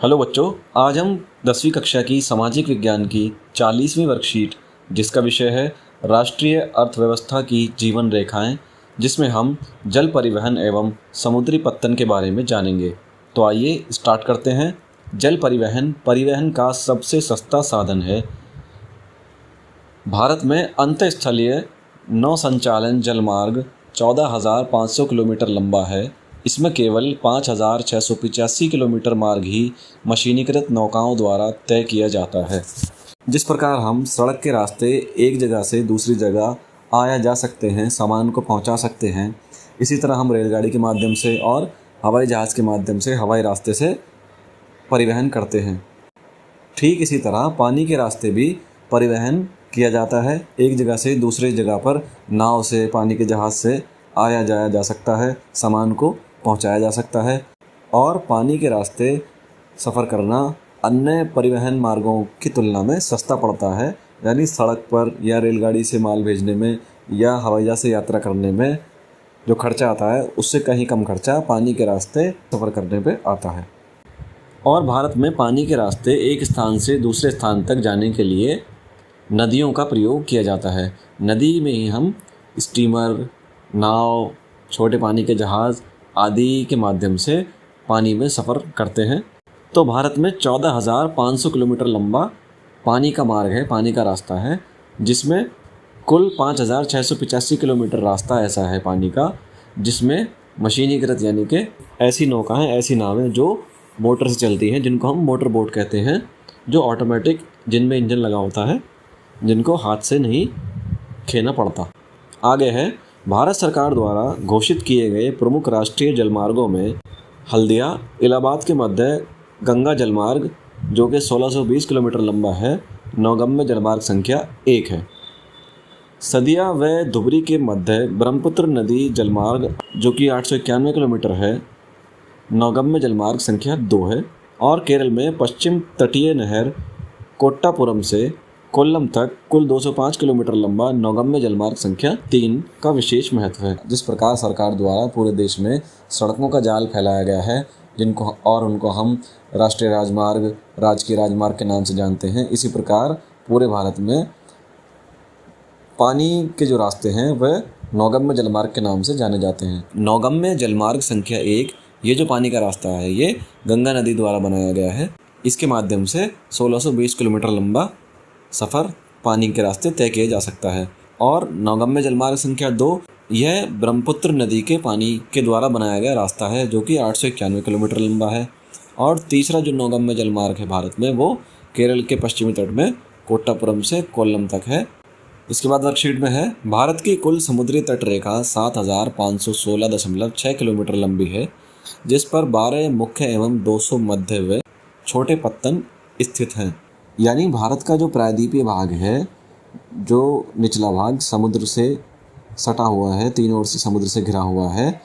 Hello बच्चों, आज हम 10वीं कक्षा की सामाजिक विज्ञान की 40वीं वर्कशीट जिसका विषय है राष्ट्रीय अर्थव्यवस्था की जीवन रेखाएं, जिसमें हम जल परिवहन एवं समुद्री पत्तन के बारे में जानेंगे। तो आइए स्टार्ट करते हैं। जल परिवहन परिवहन का सबसे सस्ता साधन है। भारत में अंतःस्थलीय नौ संचालन जलमार्ग 14,500 किलोमीटर लंबा है। इसमें केवल 5,685 किलोमीटर मार्ग ही मशीनीकृत नौकाओं द्वारा तय किया जाता है। जिस प्रकार हम सड़क के रास्ते एक जगह से दूसरी जगह आया जा सकते हैं, सामान को पहुंचा सकते हैं, इसी तरह हम रेलगाड़ी के माध्यम से और हवाई जहाज़ के माध्यम से हवाई रास्ते से परिवहन करते हैं। ठीक इसी तरह पानी के रास्ते भी परिवहन किया जाता है। एक जगह से दूसरी जगह पर नाव से, पानी के जहाज़ से आया जाया जा सकता है, सामान को पहुंचाया जा सकता है। और पानी के रास्ते सफ़र करना अन्य परिवहन मार्गों की तुलना में सस्ता पड़ता है। यानी सड़क पर या रेलगाड़ी से माल भेजने में या हवाई जहाज़ से यात्रा करने में जो खर्चा आता है, उससे कहीं कम खर्चा पानी के रास्ते सफ़र करने पे आता है। और भारत में पानी के रास्ते एक स्थान से दूसरे स्थान तक जाने के लिए नदियों का प्रयोग किया जाता है। नदी में ही हम स्टीमर, नाव, छोटे पानी के जहाज़ आदि के माध्यम से पानी में सफ़र करते हैं। तो भारत में 14,500 किलोमीटर लंबा पानी का मार्ग है, पानी का रास्ता है, जिसमें कुल 5,685 किलोमीटर रास्ता ऐसा है पानी का, जिसमें मशीनीकृत यानी कि ऐसी नौकाएं, ऐसी नावें जो मोटर से चलती हैं, जिनको हम मोटर बोट कहते हैं, जो ऑटोमेटिक, जिनमें इंजन लगा होता है, जिनको हाथ से नहीं खेना पड़ता। आगे है, भारत सरकार द्वारा घोषित किए गए प्रमुख राष्ट्रीय जलमार्गों में हल्दिया इलाहाबाद के मध्य गंगा जलमार्ग, जो कि 1620 किलोमीटर लंबा है, नौगम्य जलमार्ग संख्या 1 है। सदिया व धुबरी के मध्य ब्रह्मपुत्र नदी जलमार्ग, जो कि 891 किलोमीटर है, नौगम्य जलमार्ग संख्या 2 है। और केरल में पश्चिम तटीय नहर कोट्टापुरम से कोल्लम तक कुल 205 किलोमीटर लंबा नौगम्य जलमार्ग संख्या 3 का विशेष महत्व है। जिस प्रकार सरकार द्वारा पूरे देश में सड़कों का जाल फैलाया गया है, उनको हम राष्ट्रीय राजमार्ग, राजकीय राजमार्ग के नाम से जानते हैं, इसी प्रकार पूरे भारत में पानी के जो रास्ते हैं वह नौगम्य जलमार्ग के नाम से जाने जाते हैं। नौगम्य जलमार्ग संख्या 1, ये जो पानी का रास्ता है, ये गंगा नदी द्वारा बनाया गया है। इसके माध्यम से 1620 किलोमीटर लंबा सफ़र पानी के रास्ते तय किया जा सकता है। और नौगम्य जलमार्ग संख्या 2, यह ब्रह्मपुत्र नदी के पानी के द्वारा बनाया गया रास्ता है, जो कि 891 किलोमीटर लंबा है। और तीसरा जो नौगम्य जलमार्ग है भारत में, वो केरल के पश्चिमी तट में कोट्टापुरम से कोल्लम तक है। इसके बाद वर्कशीट में है, भारत की कुल समुद्री तट रेखा 7,516.6 किलोमीटर लंबी है, जिस पर 12 मुख्य एवं 200 मध्य व छोटे पत्तन स्थित हैं। यानी भारत का जो प्रायद्वीपीय भाग है, जो निचला भाग समुद्र से सटा हुआ है, तीनों ओर से समुद्र से घिरा हुआ है,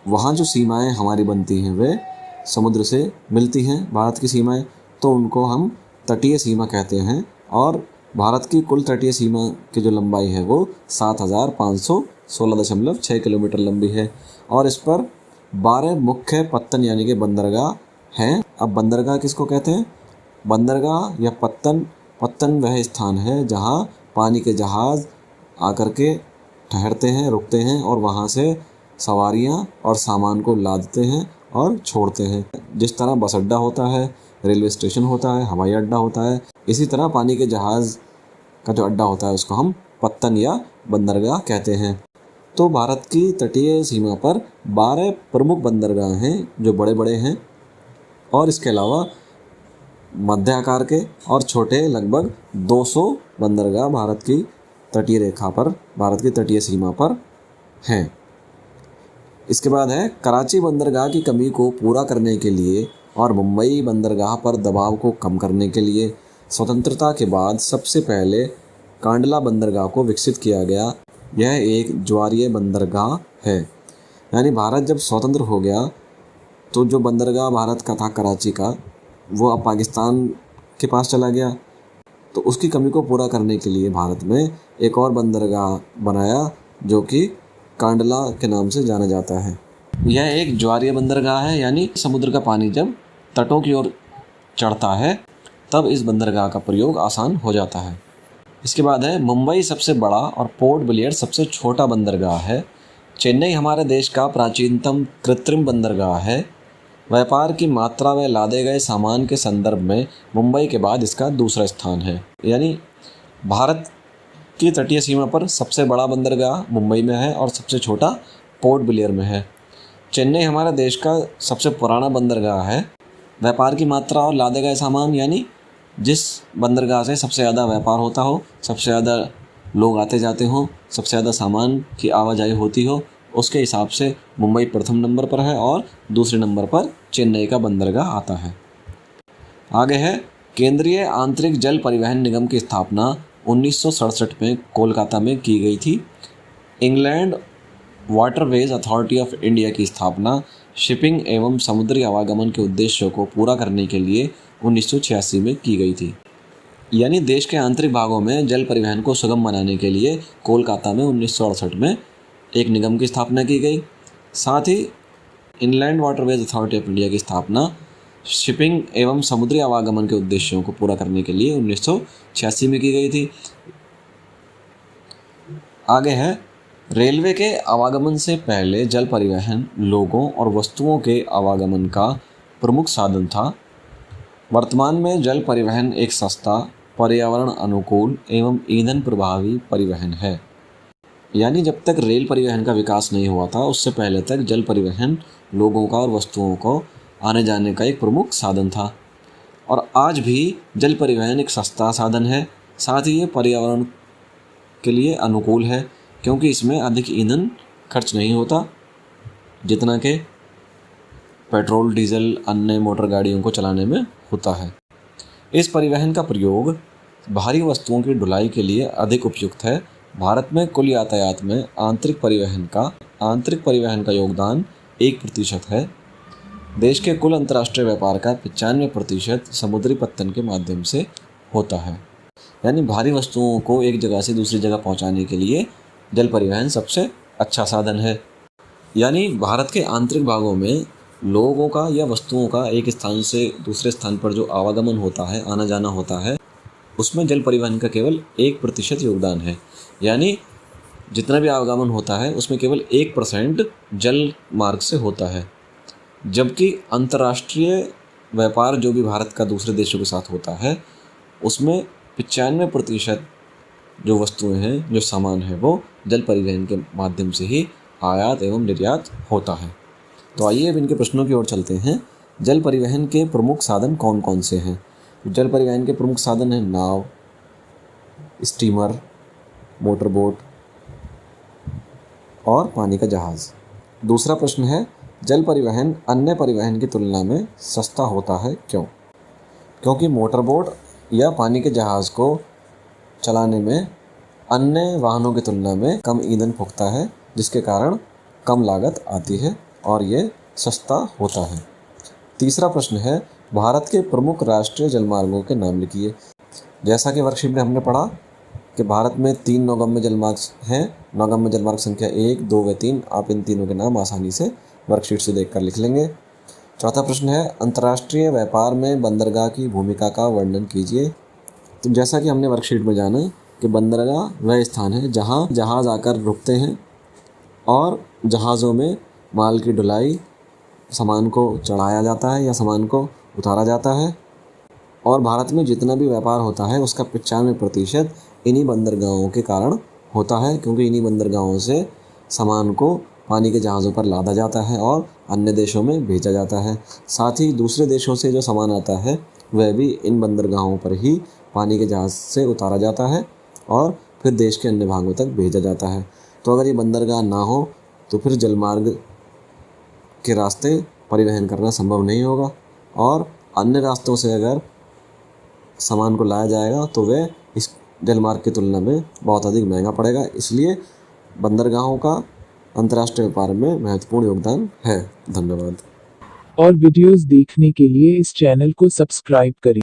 वहाँ जो सीमाएं हमारी बनती हैं वे समुद्र से मिलती हैं, भारत की सीमाएं, तो उनको हम तटीय सीमा कहते हैं। और भारत की कुल तटीय सीमा की जो लंबाई है वो 7,516.6 किलोमीटर लंबी है। और इस पर 12 मुख्य पत्तन यानी कि बंदरगाह हैं। अब बंदरगाह किसको कहते हैं? बंदरगाह या पत्तन वह स्थान है जहाँ पानी के जहाज़ आकर के ठहरते हैं, रुकते हैं और वहाँ से सवारियाँ और सामान को लादते हैं और छोड़ते हैं। जिस तरह बस अड्डा होता है, रेलवे स्टेशन होता है, हवाई अड्डा होता है, इसी तरह पानी के जहाज़ का जो अड्डा होता है उसको हम पत्तन या बंदरगाह कहते हैं। तो भारत की तटीय सीमा पर 12 प्रमुख बंदरगाह हैं जो बड़े बड़े हैं, और इसके अलावा मध्य आकार के और छोटे लगभग 200 बंदरगाह भारत की तटीय रेखा पर, भारत की तटीय सीमा पर हैं। इसके बाद है, कराची बंदरगाह की कमी को पूरा करने के लिए और मुंबई बंदरगाह पर दबाव को कम करने के लिए स्वतंत्रता के बाद सबसे पहले कांडला बंदरगाह को विकसित किया गया। यह एक ज्वारीय बंदरगाह है। यानी भारत जब स्वतंत्र हो गया तो जो बंदरगाह भारत का था कराची का, वो अब पाकिस्तान के पास चला गया। तो उसकी कमी को पूरा करने के लिए भारत में एक और बंदरगाह बनाया, जो कि कांडला के नाम से जाना जाता है। यह एक ज्वारीय बंदरगाह है, यानी समुद्र का पानी जब तटों की ओर चढ़ता है तब इस बंदरगाह का प्रयोग आसान हो जाता है। इसके बाद है मुंबई सबसे बड़ा और पोर्ट ब्लेयर सबसे छोटा बंदरगाह है। चेन्नई हमारे देश का प्राचीनतम कृत्रिम बंदरगाह है। व्यापार की मात्रा व लादे गए सामान के संदर्भ में मुंबई के बाद इसका दूसरा स्थान है। यानी भारत की तटीय सीमा पर सबसे बड़ा बंदरगाह मुंबई में है और सबसे छोटा पोर्ट ब्लेयर में है। चेन्नई हमारे देश का सबसे पुराना बंदरगाह है। व्यापार की मात्रा और लादे गए सामान यानी जिस बंदरगाह से सबसे ज़्यादा व्यापार होता हो, सबसे ज़्यादा लोग आते जाते हों, सबसे ज़्यादा सामान की आवाजाही होती हो, उसके हिसाब से मुंबई प्रथम नंबर पर है और दूसरे नंबर पर चेन्नई का बंदरगाह आता है। आगे है केंद्रीय आंतरिक जल परिवहन निगम की स्थापना 1967 में कोलकाता में की गई थी। England waterways authority of India की स्थापना शिपिंग एवं समुद्री आवागमन के उद्देश्यों को पूरा करने के लिए 1986 में की गई थी। यानी देश के आंतरिक भागों में जल परिवहन को सुगम बनाने के लिए कोलकाता में 1968 में एक निगम की स्थापना की गई। साथ ही inland waterways authority of India की स्थापना शिपिंग एवं समुद्री आवागमन के उद्देश्यों को पूरा करने के लिए 1986 में की गई थी। आगे है रेलवे के आवागमन से पहले जल परिवहन लोगों और वस्तुओं के आवागमन का प्रमुख साधन था। वर्तमान में जल परिवहन एक सस्ता, पर्यावरण अनुकूल एवं ईंधन प्रभावी परिवहन है। यानी जब तक रेल परिवहन का विकास नहीं हुआ था उससे पहले तक जल परिवहन लोगों का और वस्तुओं को आने जाने का एक प्रमुख साधन था और आज भी जल परिवहन एक सस्ता साधन है। साथ ही ये पर्यावरण के लिए अनुकूल है क्योंकि इसमें अधिक ईंधन खर्च नहीं होता जितना कि पेट्रोल, डीजल, अन्य मोटर गाड़ियों को चलाने में होता है। इस परिवहन का प्रयोग भारी वस्तुओं की ढुलाई के लिए अधिक उपयुक्त है। भारत में कुल यातायात में आंतरिक परिवहन का योगदान 1% है। देश के कुल अंतर्राष्ट्रीय व्यापार का 95% समुद्री पत्तन के माध्यम से होता है। यानी भारी वस्तुओं को एक जगह से दूसरी जगह पहुंचाने के लिए जल परिवहन सबसे अच्छा साधन है। यानी भारत के आंतरिक भागों में लोगों का या वस्तुओं का एक स्थान से दूसरे स्थान पर जो आवागमन होता है, आना जाना होता है, उसमें जल परिवहन का केवल 1% योगदान है। यानी जितना भी आवागमन होता है उसमें केवल 1% जल मार्ग से होता है। जबकि अंतर्राष्ट्रीय व्यापार जो भी भारत का दूसरे देशों के साथ होता है उसमें 95% जो वस्तुएं हैं, जो सामान है, वो जल परिवहन के माध्यम से ही आयात एवं निर्यात होता है। तो आइए अब इनके प्रश्नों की ओर चलते हैं। जल परिवहन के प्रमुख साधन कौन कौन से हैं? जल परिवहन के प्रमुख साधन हैं नाव, स्टीमर, मोटर बोट और पानी का जहाज़। दूसरा प्रश्न है जल परिवहन अन्य परिवहन की तुलना में सस्ता होता है क्यों? क्योंकि मोटर बोट या पानी के जहाज़ को चलाने में अन्य वाहनों की तुलना में कम ईंधन फूकता है जिसके कारण कम लागत आती है और ये सस्ता होता है। तीसरा प्रश्न है भारत के प्रमुख राष्ट्रीय जलमार्गों के नाम लिखिए। जैसा कि वर्कशीट में हमने पढ़ा कि भारत में 3 नौगम्य जलमार्ग हैं। नौगम्य जलमार्ग संख्या 1, 2 व 3। आप इन तीनों के नाम आसानी से वर्कशीट से देखकर लिख लेंगे। चौथा प्रश्न है अंतर्राष्ट्रीय व्यापार में बंदरगाह की भूमिका का वर्णन कीजिए। तो जैसा कि हमने वर्कशीट में जाना कि बंदरगाह वह स्थान है जहां जहाज़ आकर रुकते हैं और जहाज़ों में माल की ढुलाई, सामान को चढ़ाया जाता है या सामान को उतारा जाता है। और भारत में जितना भी व्यापार होता है उसका 95% इन्हीं बंदरगाहों के कारण होता है क्योंकि इन्हीं बंदरगाहों से सामान को पानी के जहाज़ों पर लादा जाता है और अन्य देशों में भेजा जाता है। साथ ही दूसरे देशों से जो सामान आता है वह भी इन बंदरगाहों पर ही पानी के जहाज़ से उतारा जाता है और फिर देश के अन्य भागों तक भेजा जाता है। तो अगर ये बंदरगाह ना हो तो फिर जलमार्ग के रास्ते परिवहन करना संभव नहीं होगा और अन्य रास्तों से अगर सामान को लाया जाएगा तो वह इस जलमार्ग की तुलना में बहुत अधिक महंगा पड़ेगा। इसलिए बंदरगाहों का अंतर्राष्ट्रीय व्यापार में महत्वपूर्ण योगदान है। धन्यवाद। और वीडियोस देखने के लिए इस चैनल को सब्सक्राइब करें।